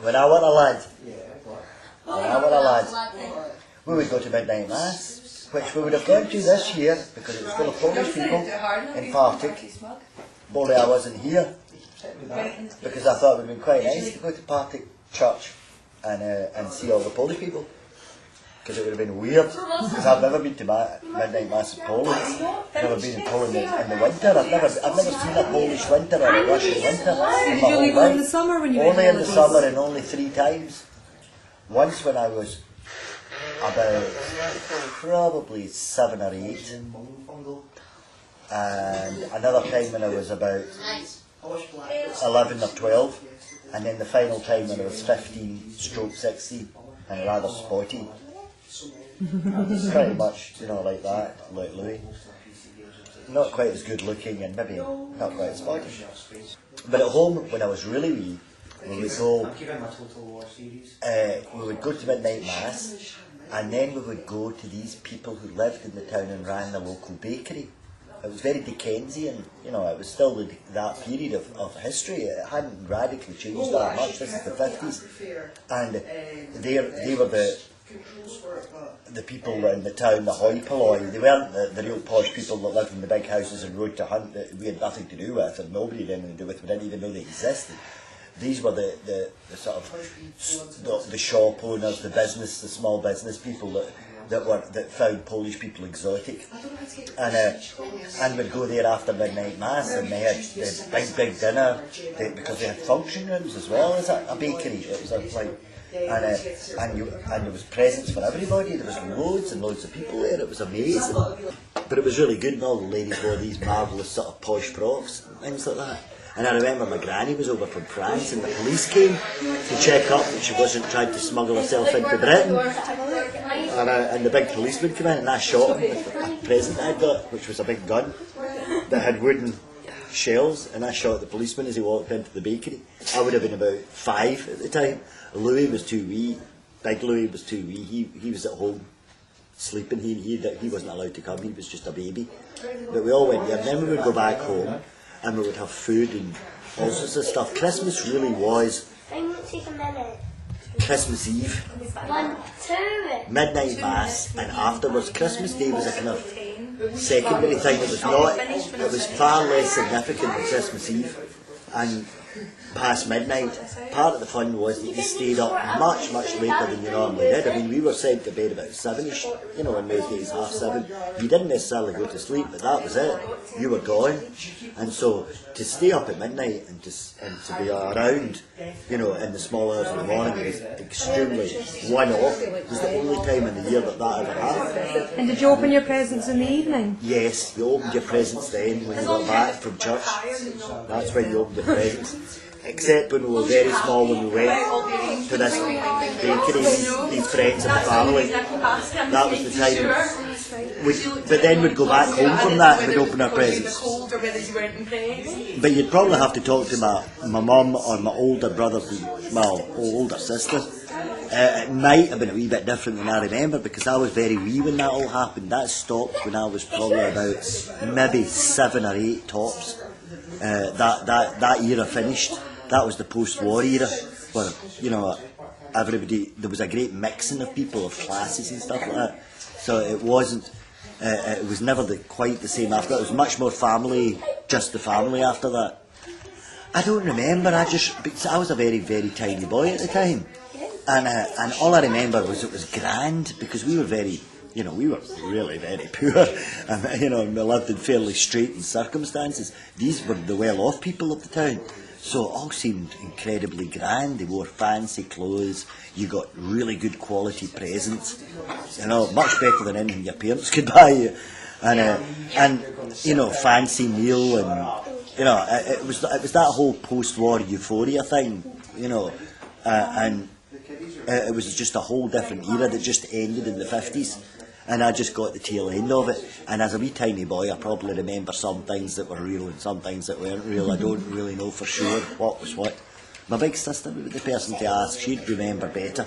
when I was a lad, we would go to midnight mass, which we would have gone to this year because it was full of Polish people in Partick. Only I wasn't here because I thought it would have been quite nice to go to Partick Church and see all the Polish people. Because it would have been weird, because I've never been to midnight mass in Poland. I've never been in Poland in the winter. I've never seen a Polish winter or a Russian winter. Did you only go in the summer when you went? Only in the summer and only 3 times. Once when I was about probably 7 or 8, and another time when I was about 11 or 12, and then the final time when I was 15/16 and rather spotty. Pretty much, like that, like Louis. Not quite as good looking and maybe not quite as spotty. But at home, when I was really wee, we would go to midnight mass, and then we would go to these people who lived in the town and ran the local bakery. It was very Dickensian, it was still that period of history. It hadn't radically changed that much. This is the 50s. And they were the people in the town, the hoi polloi. They weren't the real posh people that lived in the big houses and rode to hunt that we had nothing to do with, and nobody had anything to do with. We didn't even know they existed. These were the sort of the shop owners, the small business people that found Polish people exotic, and would go there after midnight mass, and they had big dinner because they had function rooms as well as a bakery. It was like. And there was presents for everybody. There was loads and loads of people there. It was amazing. But it was really good, and all the ladies wore these marvellous sort of posh frocks and things like that. And I remember my granny was over from France, and the police came to check up that she wasn't trying to smuggle herself into Britain. And the big policeman came in, and I shot him with a present I'd got, which was a big gun that had wooden shells, and I shot the policeman as he walked into the bakery. I would have been about 5 at the time. Louis was too wee. Big Louis was too wee. He was at home sleeping. He wasn't allowed to come. He was just a baby. But we all went there. And then we would go back home, and we would have food and all sorts of stuff. Christmas really was Christmas Eve, midnight mass, and afterwards Christmas Day was a kind of secondary thing. It was far less significant than Christmas Eve and past midnight. Part of the fun was that you stayed up much later than you normally did. I mean, we were sent to bed about 7ish, in those days, 6:30. You didn't necessarily go to sleep, but that was it. You were gone. And so to stay up at midnight and to be around, in the small hours of the morning was extremely one-off. It was the only time in the year that ever happened. And did you open your presents in the evening? Yes, you opened your presents then when you got back from church. That's when you opened your presents. Except when we were very small, when we went to this bakery, these friends of the family. That was the time. But then we'd go back home from that and we'd open our presents. But you'd probably have to talk to my mum or my older brothers and my older sister. It might have been a wee bit different than I remember, because I was very wee when that all happened. That stopped when I was probably about maybe 7 or 8 tops. That era finished. That was the post-war era, where everybody, there was a great mixing of people, of classes and stuff like that. So it wasn't. It was never quite the same after that. It was much more family, just the family after that. I don't remember. Because I was a very, very tiny boy at the time, and all I remember was it was grand, because we were very. We were really very poor, and we lived in fairly straitened circumstances. These were the well-off people of the town, so it all seemed incredibly grand. They wore fancy clothes. You got really good quality presents, much better than anything your parents could buy you, and fancy meal, and it was that whole post-war euphoria thing, and it was just a whole different era that just ended in the 50s. And I just got the tail end of it. And as a wee tiny boy, I probably remember some things that were real and some things that weren't real. I don't really know for sure what was what. My big sister would be the person to ask. She'd remember better.